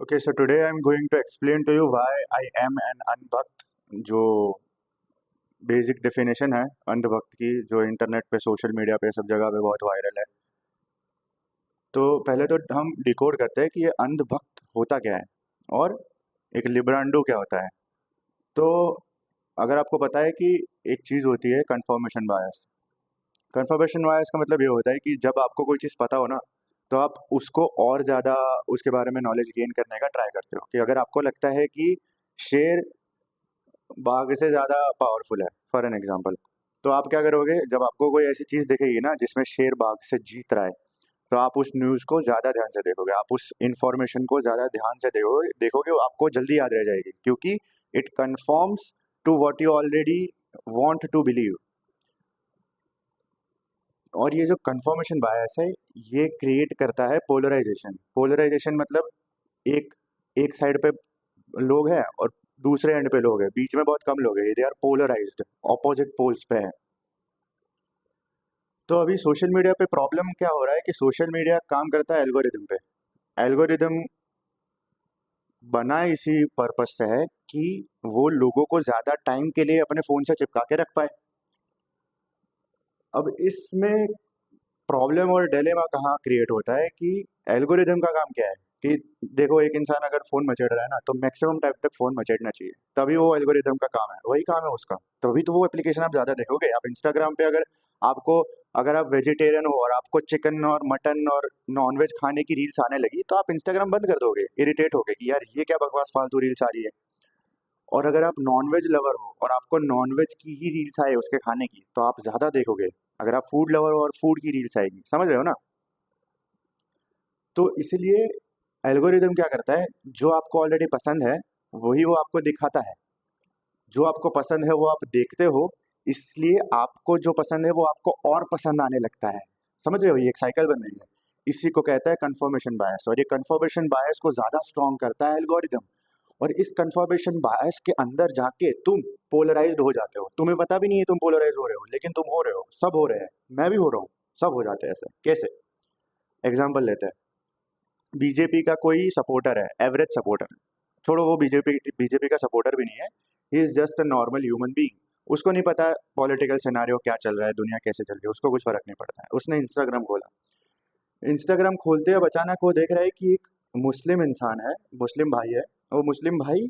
Okay, so today I'm going to explain to you why I am an अनभक्त। जो basic definition है अंधभक्त की, जो internet पे, social media पे, सब जगह पे बहुत वायरल है। तो पहले तो हम डिकोड करते हैं कि ये अंधभक्त होता क्या है और एक लिब्रांडो क्या होता है। तो अगर आपको पता है कि एक चीज़ होती है कंफर्मेशन बायस। कंफर्मेशन बायस का मतलब ये होता है कि जब आपको कोई चीज़ पता हो ना, तो आप उसको और ज़्यादा उसके बारे में नॉलेज गेन करने का ट्राई करते हो। कि अगर आपको लगता है कि शेर बाघ से ज़्यादा पावरफुल है, फॉर एन एग्जांपल, तो आप क्या करोगे? जब आपको कोई ऐसी चीज़ दिखेगी ना जिसमें शेर बाघ से जीत रहा है, तो आप उस न्यूज़ को ज़्यादा ध्यान से देखोगे, आप उस इन्फॉर्मेशन को ज़्यादा ध्यान से देखोगे, वो आपको जल्दी याद रह जाएगी, क्योंकि it confirms to what you already want to believe. और ये जो कन्फर्मेशन बायस है, ये क्रिएट करता है पोलराइजेशन। पोलराइजेशन मतलब एक एक साइड पे लोग हैं और दूसरे एंड पे लोग हैं, बीच में बहुत कम लोग हैं, they are polarised, opposite poles पे हैं। तो अभी सोशल मीडिया पे प्रॉब्लम क्या हो रहा है कि सोशल मीडिया काम करता है एल्गोरिदम पे। एल्गोरिदम बना इसी पर्पस से है कि वो लोगों को ज़्यादा टाइम के लिए अपने फ़ोन से चिपका के रख पाए। अब इसमें प्रॉब्लम और डिलेमा कहाँ क्रिएट होता है कि एल्गोरिदम का काम क्या है कि देखो, एक इंसान अगर फ़ोन मचेड़ रहा है ना, तो मैक्सिमम टाइम तक फ़ोन मचेड़ना चाहिए, तभी वो एल्गोरिदम का काम है, वही काम है उसका। तभी तो वो एप्लीकेशन आप ज़्यादा देखोगे। आप इंस्टाग्राम पे आपको अगर आप वेजिटेरियन हो और आपको चिकन और मटन और नॉनवेज खाने की रील्स आने लगी, तो आप इंस्टाग्राम बंद कर दोगे, इरिटेट होगे कि यार ये क्या बकवास फालतू रील्स आ रही है। और अगर आप नॉनवेज लवर हो और आपको नॉनवेज की ही रील्स आए उसके खाने की, तो आप ज़्यादा देखोगे। अगर आप फूड लवर हो और फूड की रील्स आएगी, समझ रहे हो ना? तो इसलिए एल्गोरिदम क्या करता है, जो आपको ऑलरेडी पसंद है वही वो आपको दिखाता है। जो आपको पसंद है वो आप देखते हो, इसलिए आपको जो पसंद है वो आपको और पसंद आने लगता है। समझ रहे हो? ये एक साइकिल बन रही है। इसी को कहता है कंफर्मेशन बायस, और ये कंफर्मेशन बायस को ज़्यादा स्ट्रॉन्ग करता है एल्गोरिदम। और इस कंफर्मेशन बायस के अंदर जाके तुम पोलराइज्ड हो जाते हो। तुम्हें पता भी नहीं है तुम पोलराइज हो रहे हो, लेकिन तुम हो रहे हो, सब हो रहे हैं, मैं भी हो रहा हूँ, सब हो जाते हैं ऐसे। कैसे? एग्जाम्पल लेते हैं। बीजेपी का कोई सपोर्टर है, एवरेज सपोर्टर, छोड़ो वो बीजेपी बीजेपी का सपोर्टर भी नहीं है, he is just a normal human being. उसको नहीं पता पॉलिटिकल सिनेरियो क्या चल रहा है, दुनिया कैसे चल रही है, उसको कुछ फ़र्क नहीं पड़ता है। उसने इंस्टाग्राम खोला, इंस्टाग्राम खोलते अब अचानक वो देख रहा है कि एक मुस्लिम इंसान है, मुस्लिम भाई है, वो मुस्लिम भाई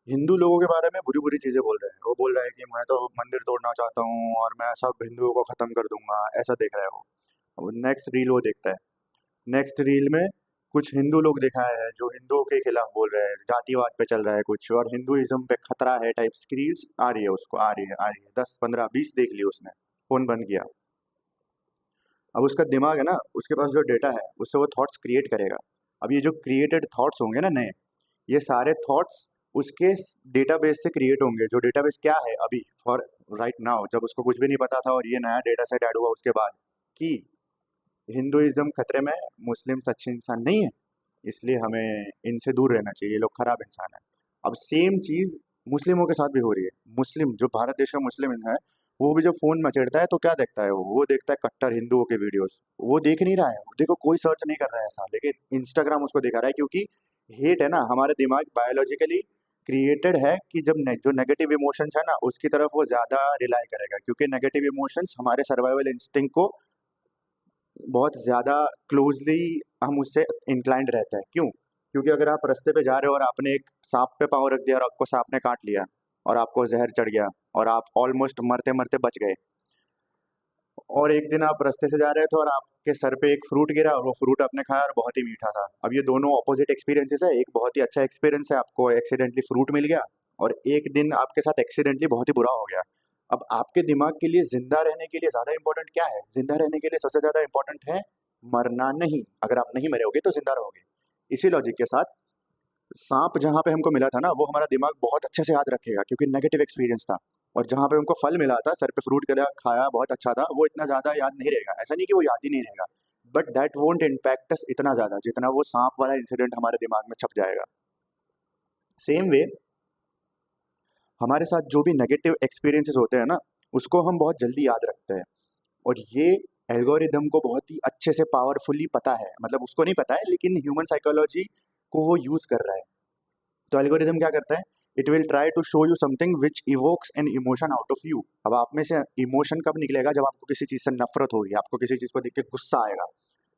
हिंदू लोगों के बारे में बुरी-बुरी चीज़ें बोल रहे हैं। वो बोल रहा है कि मैं तो मंदिर तोड़ना चाहता हूँ और मैं सब हिंदुओं को ख़त्म कर दूँगा, ऐसा देख रहा है वो। अब नेक्स्ट रील वो देखता है। नेक्स्ट रील में कुछ हिंदू लोग दिखाए हैं जो हिंदुओं के खिलाफ बोल रहे हैं, जातिवाद पे चल रहा है कुछ, और हिंदुइज्म पे खतरा है टाइप्स की रील्स आ रही है उसको, आ रही है 10 15 20 देख ली उसने, फोन बंद किया। अब उसका दिमाग है ना, उसके पास जो डेटा है उससे वो थॉट्स क्रिएट करेगा। अब ये जो क्रिएटेड थॉट्स होंगे ना नए, ये सारे थॉट्स उसके डेटाबेस से क्रिएट होंगे। जो डेटाबेस क्या है अभी, फॉर राइट नाउ, जब उसको कुछ भी नहीं पता था और ये नया डेटा सेट ऐड हुआ उसके बाद, कि हिंदुइज्म खतरे में है, मुस्लिम्स अच्छे इंसान नहीं है, इसलिए हमें इनसे दूर रहना चाहिए, ये लोग खराब इंसान है। अब सेम चीज़ मुस्लिमों के साथ भी हो रही है। मुस्लिम जो भारत देश का मुस्लिम है, वो भी जब फ़ोन मचेड़ता है तो क्या देखता है वो देखता है कट्टर हिंदुओं के वीडियोज़। वो देख नहीं रहा है, देखो कोई सर्च नहीं कर रहा है ऐसा, लेकिन इंस्टाग्राम उसको दिखा रहा है, क्योंकि हेट है ना, हमारे दिमाग बायोलॉजिकली क्रिएटेड है कि जब जो नेगेटिव इमोशंस है ना उसकी तरफ वो ज़्यादा रिलाई करेगा, क्योंकि नेगेटिव इमोशंस हमारे सर्वाइवल इंस्टिंक्ट को बहुत ज़्यादा क्लोज़ली, हम उससे इंक्लाइंड रहते हैं। क्यों? क्योंकि अगर आप रास्ते पे जा रहे हो और आपने एक साँप पे पाँव रख दिया और आपको साँप ने काट लिया और आपको ज़हर चढ़ गया और आप ऑलमोस्ट मरते-मरते बच गए, और एक दिन आप रास्ते से जा रहे थे और आपके सर पे एक फ्रूट गिरा और वो फ्रूट आपने खाया और बहुत ही मीठा था। अब ये दोनों ऑपोज़िट एक्सपीरियंसेस है। एक बहुत ही अच्छा एक्सपीरियंस है, आपको एक्सीडेंटली फ्रूट मिल गया, और एक दिन आपके साथ एक्सीडेंटली बहुत ही बुरा हो गया। अब आपके दिमाग के लिए ज़िंदा रहने के लिए ज़्यादा इम्पोर्टेंट क्या है? ज़िंदा रहने के लिए सबसे ज़्यादा इम्पोर्टेंट है मरना नहीं। अगर आप नहीं मरे होगे तो ज़िंदा रहोगे। इसी लॉजिक के साथ सांप जहाँ पे हमको मिला था ना, वो हमारा दिमाग बहुत अच्छे से याद रखेगा, क्योंकि नेगेटिव एक्सपीरियंस था। और जहाँ पे हमको फल मिला था, सर पे फ्रूट गिरा, खाया, बहुत अच्छा था, वो इतना ज़्यादा याद नहीं रहेगा। ऐसा नहीं कि वो याद ही नहीं रहेगा, but that won't impact us इतना ज़्यादा जितना वो सांप वाला इंसिडेंट हमारे दिमाग में छप जाएगा। सेम वे हमारे साथ जो भी नेगेटिव एक्सपीरियंसेस होते हैं ना, उसको हम बहुत जल्दी याद रखते हैं। और ये एल्गोरिदम को बहुत ही अच्छे से पावरफुली पता है, मतलब उसको नहीं पता है, लेकिन ह्यूमन साइकोलॉजी को वो यूज़ कर रहा है। तो एल्गोरिदम क्या करता है, it will try to show you something which evokes an emotion out of you. अब आप में से इमोशन कब निकलेगा, जब आपको किसी चीज़ से नफरत होगी, आपको किसी चीज़ को देख के गुस्सा आएगा,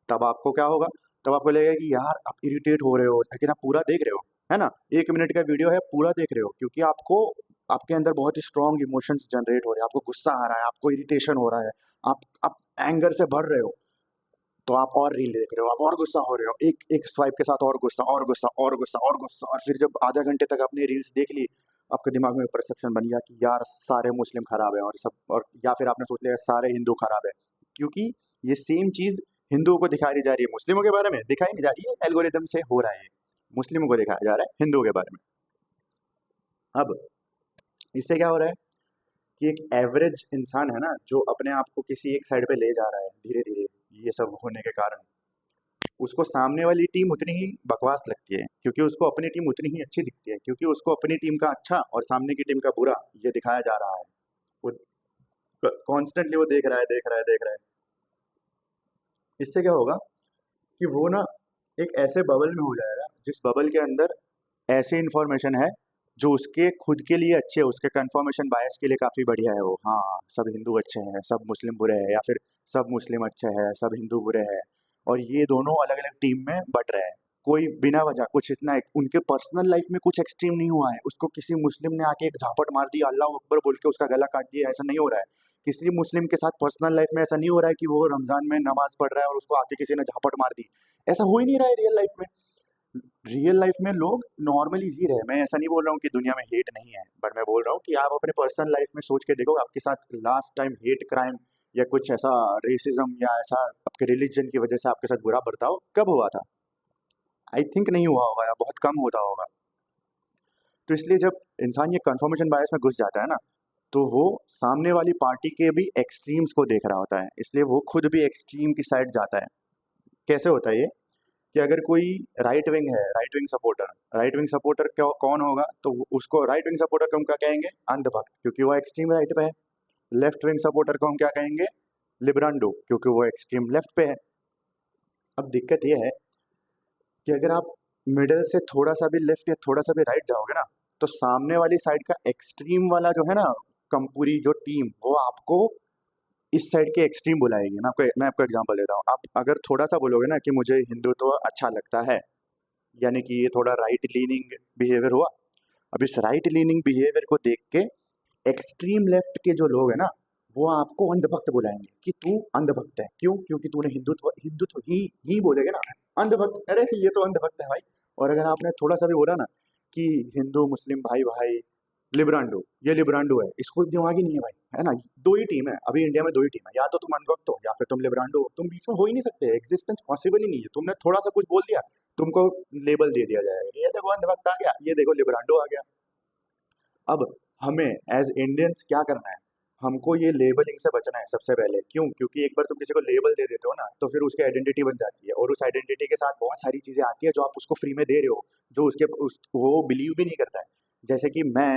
तब आपको क्या होगा, तब आपको लगेगा कि यार आप इरिटेट हो रहे हो, लेकिन आप पूरा देख रहे हो, है ना, 1 मिनट का वीडियो है, पूरा देख रहे हो, क्योंकि आपको आपके अंदर बहुत ही स्ट्रॉन्ग इमोशंस जनरेट हो रहे हैं, आपको गुस्सा आ रहा है, आपको इरिटेशन हो रहा है, आप एंगर से भर रहे हो, तो आप और रील देख रहे हो, आप और गुस्सा हो रहे हो, एक एक स्वाइप के साथ और गुस्सा और गुस्सा और गुस्सा और गुस्सा, और फिर जब आधा घंटे तक आपने रील्स देख ली, आपके दिमाग में परसेप्शन बन गया कि यार सारे मुस्लिम खराब है, और सब, और या फिर आपने सोच लिया सारे हिंदू खराब है, क्योंकि ये सेम चीज हिंदुओं को दिखाई जा रही है, मुस्लिमों के बारे में दिखाई नहीं जा रही है, एल्गोरिदम से हो रहा है, मुस्लिमों को दिखाया जा रहा है हिंदुओं के बारे में। अब इससे क्या हो रहा है कि एक एवरेज इंसान है ना, जो अपने आप को किसी एक साइड पे ले जा रहा है धीरे धीरे, ये सब होने के कारण उसको सामने वाली टीम उतनी ही बकवास लगती है, क्योंकि उसको अपनी टीम उतनी ही अच्छी दिखती है, क्योंकि उसको अपनी टीम का अच्छा और सामने की टीम का बुरा ये दिखाया जा रहा है। वो कॉन्स्टेंटली वो देख रहा है, देख रहा है, देख रहा है। इससे क्या होगा कि वो ना एक ऐसे बबल में हो जाएगा, जिस बबल के अंदर ऐसी इन्फॉर्मेशन है जो उसके खुद के लिए अच्छी है, उसके कन्फर्मेशन बायस के लिए काफ़ी बढ़िया है। वो हाँ, सब हिंदू अच्छे हैं, सब मुस्लिम बुरे हैं, या फिर सब मुस्लिम अच्छे हैं, सब हिंदू बुरे हैं, और ये दोनों अलग अलग टीम में बट रहे हैं। कोई बिना वजह कुछ इतना उनके पर्सनल लाइफ में कुछ एक्सट्रीम नहीं हुआ है, उसको किसी मुस्लिम ने आके एक झापट मार दी, अल्लाह अकबर बोल के उसका गला काट दिया, ऐसा नहीं हो रहा है। किसी मुस्लिम के साथ पर्सनल लाइफ में ऐसा नहीं हो रहा है कि वो रमजान में नमाज पढ़ रहा है और उसको आके किसी ने झापट मार दी, ऐसा हो ही नहीं रहा है रियल लाइफ में। रियल लाइफ में लोग नॉर्मली जी रहे हैं। मैं ऐसा नहीं बोल रहा हूँ कि दुनिया में हेट नहीं है, बट मैं बोल रहा हूँ कि आप अपने पर्सनल लाइफ में सोच के देखो, आपके साथ लास्ट टाइम हेट क्राइम या कुछ ऐसा रेसिज्म या ऐसा आपके रिलीजन की वजह से आपके साथ बुरा बर्ताव कब हुआ था। आई थिंक नहीं हुआ होगा, या बहुत कम होता होगा। तो इसलिए जब इंसान ये कंफर्मेशन बायस में घुस जाता है ना, तो वो सामने वाली पार्टी के भी एक्सट्रीम्स को देख रहा होता है, इसलिए वो खुद भी एक्सट्रीम की साइड जाता है। कैसे होता है ये, कि अगर कोई राइट विंग है, राइट विंग सपोर्टर कौन होगा, तो उसको राइट विंग सपोर्टर को हम क्या कहेंगे, अंधभक्त, क्योंकि वो एक्सट्रीम राइट पे है। लेफ्ट विंग सपोर्टर को हम क्या कहेंगे, लिब्रांडो, क्योंकि वो एक्सट्रीम लेफ्ट पे है। अब दिक्कत ये है कि अगर आप मिडल से थोड़ा सा भी लेफ्ट या थोड़ा सा भी राइट जाओगे ना, तो सामने वाली साइड का एक्सट्रीम वाला जो है ना, कम पूरी जो टीम, वो आपको इस साइड के एक्सट्रीम बुलाएगी। मैं आपको एग्जांपल देता हूँ। आप अगर थोड़ा सा बोलोगे ना कि मुझे हिंदुत्व अच्छा लगता है, यानी कि ये थोड़ा राइट लीनिंग बिहेवियर हुआ। अब इस राइट लीनिंग बिहेवियर को देख के एक्सट्रीम लेफ्ट के जो लोग हैं ना, वो आपको अंधभक्त बुलाएंगे कि तू अंधभक्त है। क्यों? क्योंकि तूने हिंदुत्व हिंदुत्व ही बोलेगे ना, अंधभक्त, अरे ये तो अंधभक्त है भाई। और अगर आपने थोड़ा सा भी बोला ना कि हिंदू मुस्लिम भाई भाई, लिब्रांडो, ये लिब्रांडो है, इसको दिमाग ही नहीं है भाई, है ना। दो ही टीम है अभी इंडिया में, दो ही टीम है, या तो तुम अनभक्त हो या फिर तुम लिब्रांडो हो, तुम बीच में हो ही नहीं सकते, एग्जिस्टेंस पॉसिबल ही नहीं है। तुमने थोड़ा सा कुछ बोल दिया, तुमको लेबल दे दिया जाएगा, ये देखो अंधभक्त आ गया, ये देखो लिब्रांडो आ गया। अब हमें एज इंडियंस क्या करना है, हमको ये लेबलिंग से बचना है सबसे पहले। क्यों? क्योंकि एक बार तुम किसी को लेबल दे देते हो ना, तो फिर उसकी आइडेंटिटी बन जाती है, और उस आइडेंटिटी के साथ बहुत सारी चीज़ें आती है जो आप उसको फ्री में दे रहे हो, जो वो बिलीव भी नहीं करता है। जैसे कि मैं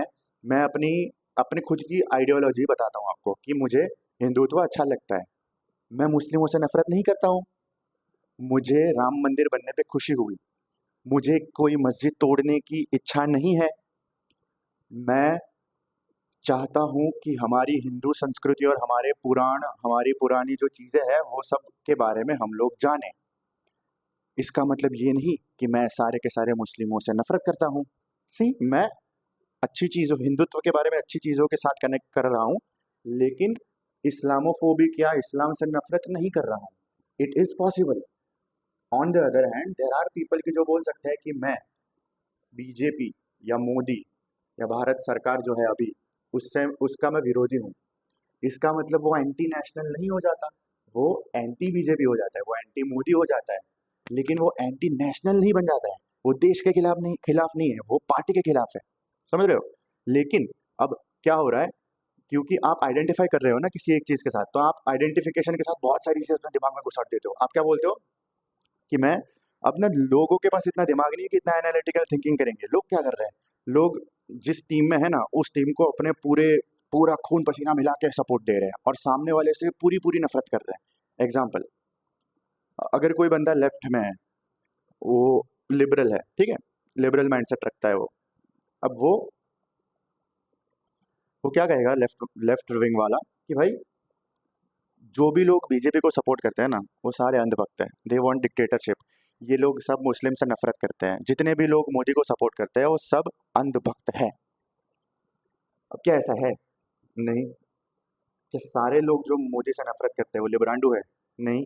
अपनी खुद की आइडियोलॉजी बताता हूँ आपको कि मुझे हिंदुत्व अच्छा लगता है, मैं मुस्लिमों से नफरत नहीं करता हूँ, मुझे राम मंदिर बनने पे खुशी हुई, मुझे कोई मस्जिद तोड़ने की इच्छा नहीं है, मैं चाहता हूँ कि हमारी हिंदू संस्कृति और हमारे पुराण, हमारी पुरानी जो चीज़ें हैं, वो सब के बारे में हम लोग जानें। इसका मतलब ये नहीं कि मैं सारे के सारे मुस्लिमों से नफरत करता हूँ। सी, मैं अच्छी चीज़ों, हिंदुत्व के बारे में अच्छी चीज़ों के साथ कनेक्ट कर रहा हूँ, लेकिन इस्लामोफोबिक या इस्लाम से नफरत नहीं कर रहा हूँ। It is possible. On the other hand there are people की जो बोल सकते हैं कि मैं बीजेपी या मोदी या भारत सरकार जो है अभी, उससे उसका मैं विरोधी हूँ। इसका मतलब वो एंटी नेशनल नहीं हो जाता, वो एंटी बीजेपी हो जाता है, वो एंटी मोदी हो जाता है, लेकिन वो एंटी नेशनल नहीं बन जाता है। वो देश के खिलाफ नहीं है, वो पार्टी के खिलाफ है। समझ रहे हो? लेकिन अब क्या हो रहा है, क्योंकि आप आइडेंटिफाई कर रहे हो ना किसी एक चीज के साथ, तो आप आइडेंटिफिकेशन के साथ बहुत सारी चीजें अपने दिमाग में घुसाड़ देते हो। आप क्या बोलते हो कि मैं अपना, लोगों के पास इतना दिमाग नहीं है कि इतना एनालिटिकल थिंकिंग करेंगे। लोग क्या कर रहे हैं, लोग जिस टीम में है ना, उस टीम को अपने पूरा खून पसीना मिला के सपोर्ट दे रहे हैं, और सामने वाले से पूरी पूरी नफरत कर रहे हैं। एग्जाम्पल, अगर कोई बंदा लेफ्ट में है, वो लिबरल है, ठीक है, लिबरल माइंडसेट रखता है वो। अब वो क्या कहेगा लेफ्ट लेफ्ट विंग वाला कि भाई जो भी लोग बीजेपी को सपोर्ट करते हैं ना वो सारे अंधभक्त हैं, दे वांट डिक्टेटरशिप। ये लोग सब मुस्लिम से नफरत करते हैं, जितने भी लोग मोदी को सपोर्ट करते हैं वो सब अंधभक्त है। अब क्या ऐसा है? नहीं। क्या सारे लोग जो मोदी से नफरत करते हैं वो लिबरांडू है? नहीं।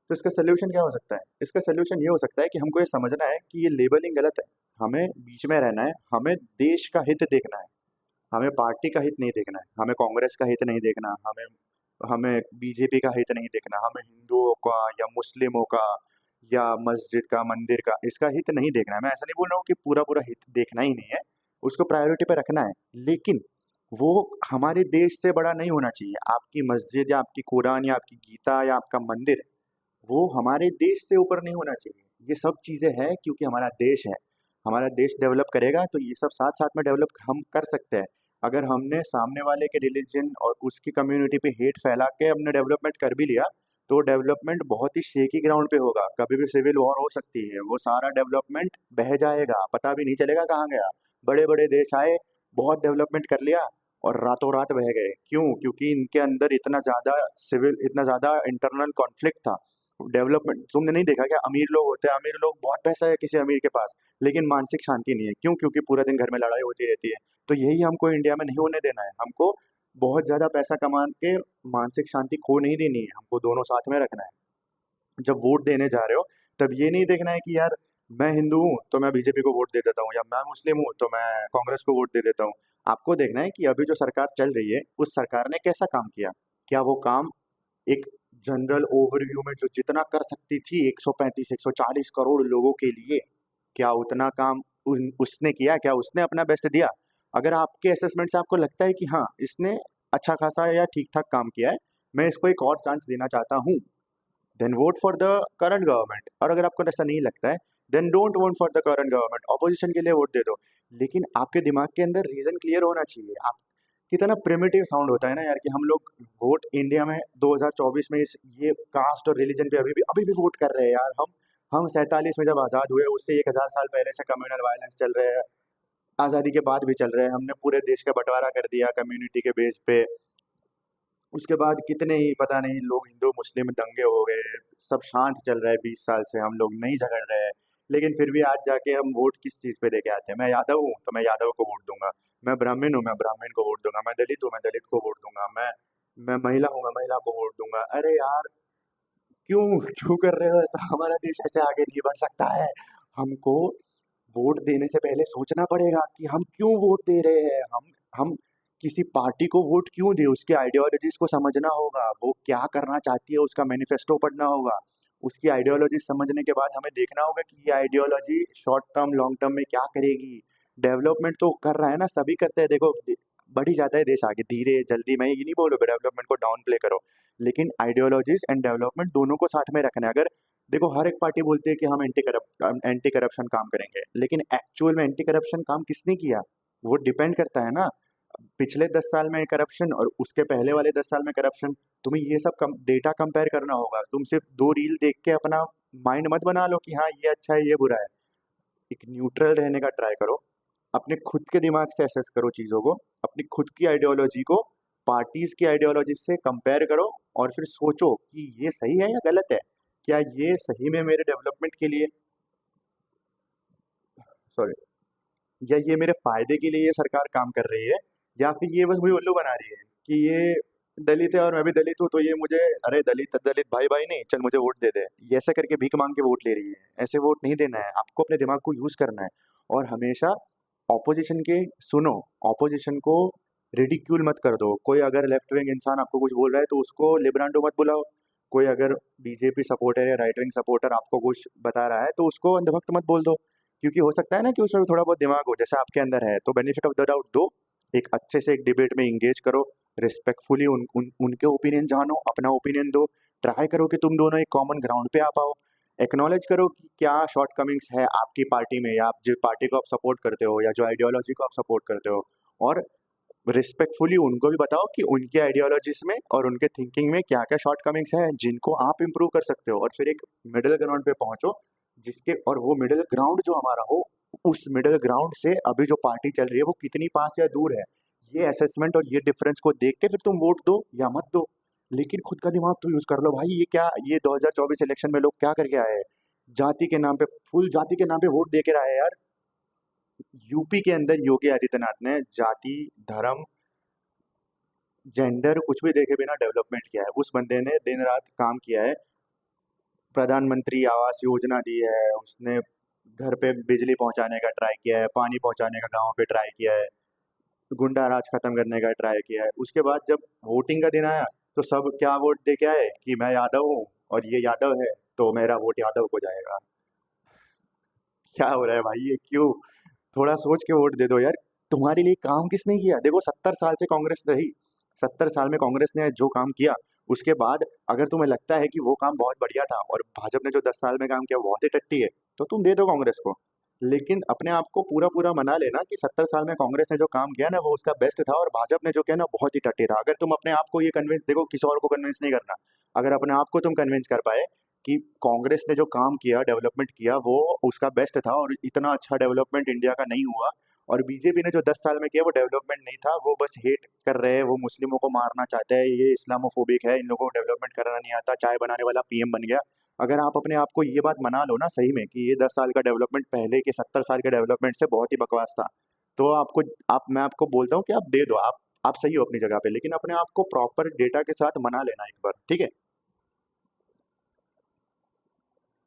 तो इसका सोल्यूशन क्या हो सकता है? इसका सोल्यूशन ये हो सकता है कि हमको ये समझना है कि ये लेबलिंग गलत है, हमें बीच में रहना है, हमें देश का हित देखना है, हमें पार्टी का हित नहीं देखना है, हमें कांग्रेस का हित नहीं देखना, हमें हमें बीजेपी का हित नहीं देखना, हमें हिंदुओं का या मुस्लिमों का या मस्जिद का, मंदिर का, इसका हित नहीं देखना है। मैं ऐसा नहीं बोल रहा हूँ कि पूरा पूरा हित देखना ही नहीं है, उसको प्रायोरिटी पे रखना है, लेकिन वो हमारे देश से बड़ा नहीं होना चाहिए। आपकी मस्जिद या आपकी कुरान या आपकी गीता या आपका मंदिर, वो हमारे देश से ऊपर नहीं होना चाहिए। ये सब चीज़ें हैं क्योंकि हमारा देश है। हमारा देश डेवलप करेगा तो ये सब साथ-साथ में डेवलप हम कर सकते हैं। अगर हमने सामने वाले के रिलीजन और उसकी कम्युनिटी पे हेट फैला के हमने डेवलपमेंट कर भी लिया, तो डेवलपमेंट बहुत ही शेकी ग्राउंड पे होगा। कभी भी सिविल वॉर हो सकती है। वो सारा डेवलपमेंट बह जाएगा, पता भी नहीं चलेगा कहाँ गया। बड़े-बड़े देश आए, बहुत डेवलपमेंट कर लिया और रातों-रात बह गए। क्यों? क्योंकि इनके अंदर इतना ज़्यादा इंटरनल कॉन्फ्लिक्ट था। डेवलपमेंट तुमने नहीं देखा क्या? अमीर लोग होते हैं, अमीर लोग, बहुत पैसा है किसी अमीर के पास, लेकिन मानसिक शांति नहीं है। क्यों? क्योंकि पूरा दिन घर में लड़ाई होती रहती है। तो यही हमको इंडिया में नहीं होने देना है। हमको बहुत ज़्यादा पैसा कमा के मानसिक शांति खो नहीं देनी है, हमको दोनों साथ में रखना है। जब वोट देने जा रहे हो, तब ये नहीं देखना है कि यार मैं हिंदू हूँ, तो मैं बीजेपी को वोट दे देता हूँ, या मैं मुस्लिम हूँ, तो मैं कांग्रेस को वोट दे देता हूँ। आपको देखना है कि अभी जो सरकार चल रही है, उस सरकार ने कैसा काम किया? क्या वो काम एक जनरल ओवरव्यू में जो जितना कर सकती थी 135 140 करोड़ लोगों के लिए, क्या उतना काम उसने किया? क्या उसने अपना बेस्ट दिया? अगर आपके असेसमेंट से आपको लगता है कि हाँ इसने अच्छा खासा या ठीक ठाक काम किया है, मैं इसको एक और चांस देना चाहता हूँ, then vote for the current government. और अगर आपको ऐसा नहीं लगता है, then don't vote for the current government, opposition के लिए वोट दे दो। लेकिन आपके दिमाग के अंदर रीजन क्लियर होना चाहिए। आप कितना प्रिमिटिव साउंड होता है ना यार, कि हम लोग वोट इंडिया में 2024 में इस ये कास्ट और रिलीजन पे अभी भी वोट कर रहे हैं यार। हम 47 में जब आज़ाद हुए, उससे 1000 साल पहले से कम्युनल वायलेंस चल रहे हैं, आज़ादी के बाद भी चल रहे हैं। हमने पूरे देश का बंटवारा कर दिया कम्युनिटी के बेस पे। उसके बाद कितने ही पता नहीं लोग हिंदू मुस्लिम दंगे हो गए, सब शांत चल रहा है 20 साल से, हम लोग नहीं झगड़ रहे हैं। लेकिन फिर भी आज जाके हम वोट किस चीज़ पे देके आते हैं? मैं यादव हूँ तो मैं यादव को वोट दूंगा, मैं ब्राह्मण हूँ मैं ब्राह्मण को वोट दूंगा, मैं दलित हूँ मैं दलित को वोट दूंगा, मैं महिला हूँ मैं महिला को वोट दूंगा। अरे यार, क्यों क्यों कर रहे हो ऐसा? हमारा देश ऐसे आगे नहीं बढ़ सकता है। हमको वोट देने से पहले सोचना पड़ेगा कि हम क्यों वोट दे रहे हैं। हम किसी पार्टी को वोट क्यों दे, उसके आइडियोलॉजीज को समझना होगा, वो क्या करना चाहती है, उसका मैनिफेस्टो पढ़ना होगा। उसकी आइडियोलॉजी समझने के बाद हमें देखना होगा कि ये ideology short term long term में क्या करेगी। डेवलपमेंट तो कर रहा है ना, सभी करते हैं। देखो बढ़ ही जाता है देश आगे, धीरे जल्दी। मैं ये नहीं बोल रहा डेवलपमेंट को डाउन प्ले करो, लेकिन आइडियोलॉजीज एंड डेवलपमेंट दोनों को साथ में रखना है। अगर देखो हर एक पार्टी बोलती है कि हम एंटी करप्शन काम करेंगे, लेकिन एक्चुअल में एंटी करप्शन काम किसने किया? वो डिपेंड करता है ना। पिछले 10 साल में करप्शन और उसके पहले वाले 10 साल में करप्शन, तुम्हें ये सब डेटा कंपेयर करना होगा। तुम सिर्फ 2 रील देख के अपना माइंड मत बना लो कि हाँ ये अच्छा है ये बुरा है। एक न्यूट्रल रहने का ट्राई करो, अपने खुद के दिमाग से असेस करो चीज़ों को, अपनी खुद की आइडियोलॉजी को पार्टीज की आइडियोलॉजी से कंपेयर करो, और फिर सोचो कि ये सही है या गलत है। क्या ये सही में मेरे डेवलपमेंट के लिए, सॉरी, या ये मेरे फायदे के लिए ये सरकार काम कर रही है, या फिर ये बस मुझे उल्लू बना रही है कि ये दलित है और मैं भी दलित हूँ तो ये मुझे, अरे दलित दलित भाई भाई नहीं, चल मुझे वोट दे दे, ये ऐसा करके भीख मांग के वोट ले रही है। ऐसे वोट नहीं देना है, आपको अपने दिमाग को यूज करना है। और हमेशा ऑपोजिशन के सुनो, ऑपोजिशन को रिडिक्यूल मत कर दो। कोई अगर लेफ्ट विंग इंसान आपको कुछ बोल रहा है तो उसको लिबरांडो मत बुलाओ। कोई अगर बीजेपी सपोर्टर या राइट विंग सपोर्टर आपको कुछ बता रहा है तो उसको अंधभक्त मत बोल दो, क्योंकि हो सकता है ना कि उसमें भी थोड़ा बहुत दिमाग हो जैसा आपके अंदर है। तो बेनिफिट ऑफ द डाउट दो, एक अच्छे से एक डिबेट में इंगेज करो, रिस्पेक्टफुली उनके ओपिनियन जानो, अपना ओपिनियन दो। ट्राई करो कि तुम दोनों एक कॉमन ग्राउंड पे आ पाओ। एक्नॉलेज करो कि क्या शॉर्टकमिंग्स है आपकी पार्टी में, या आप जिस पार्टी को आप सपोर्ट करते हो या जो आइडियोलॉजी को आप सपोर्ट करते हो, और रिस्पेक्टफुली उनको भी बताओ कि उनके आइडियोलॉजीज में और उनके थिंकिंग में क्या क्या शॉर्टकमिंग्स है जिनको आप इम्प्रूव कर सकते हो, और फिर एक मिडिल ग्राउंड पे पहुंचो जिसके और वो मिडिल ग्राउंड जो हमारा हो, उस मिडिल ग्राउंड से अभी जो पार्टी चल रही है वो कितनी पास या दूर है। ये असेसमेंट और ये डिफरेंस को देख के फिर तुम वोट दो या मत दो। लेकिन खुद का दिमाग तो यूज कर लो भाई। ये 2024 इलेक्शन में लोग क्या करके आए हैं? जाति के नाम पे, फुल जाति के नाम पे वोट दे के आए हैं यार। यूपी के अंदर योगी आदित्यनाथ ने जाति, धर्म, जेंडर कुछ भी देखे बिना डेवलपमेंट किया है। उस बंदे ने दिन रात काम किया है। प्रधानमंत्री आवास योजना दी है उसने, घर पे बिजली पहुंचाने का ट्राई किया है, पानी पहुंचाने का गांव पे ट्राई किया है, गुंडा राज खत्म करने का ट्राई किया है। उसके बाद जब वोटिंग का दिन आया तो सब क्या वोट दे के आए कि मैं यादव हूँ और ये यादव है, तो मेरा वोट यादव को जाएगा। क्या हो रहा है भाई, ये क्यों? थोड़ा सोच के वोट दे दो यार। तुम्हारे लिए काम किसने किया? देखो 70 साल से कांग्रेस रही, 70 साल में कांग्रेस ने जो काम किया, उसके बाद अगर तुम्हें लगता है कि वो काम बहुत बढ़िया था और भाजपा ने जो 10 साल में काम किया वो बहुत ही टट्टी है, तो तुम दे दो कांग्रेस को। लेकिन अपने आप को पूरा पूरा मना लेना कि 70 साल में कांग्रेस ने जो काम किया ना वो उसका बेस्ट था और भाजपा ने जो किया ना बहुत ही टट्टी था। अगर तुम अपने आप को ये कन्विंस, देखो किसी और को कन्विंस नहीं करना, अगर अपने आप को तुम कन्विंस कर पाए कि कांग्रेस ने जो काम किया, डेवलपमेंट किया, वो उसका बेस्ट था और इतना अच्छा डेवलपमेंट इंडिया का नहीं हुआ, और बीजेपी ने जो 10 साल में किया वो डेवलपमेंट नहीं था, वो बस हेट कर रहे हैं, वो मुस्लिमों को मारना चाहते हैं, ये इस्लामोफोबिक है, इन लोगों को डेवलपमेंट करना नहीं आता, चाय बनाने वाला पीएम बन गया। अगर आप अपने आप को ये बात मना लो ना सही में कि ये 10 साल का डेवलपमेंट पहले के 70 साल के डेवलपमेंट से बहुत ही बकवास था, तो आपको, आप मैं आपको बोलता हूँ कि आप दे दो, आप सही हो अपनी जगह पे, लेकिन अपने आप को प्रॉपर डेटा के साथ मना लेना एक बार, ठीक है?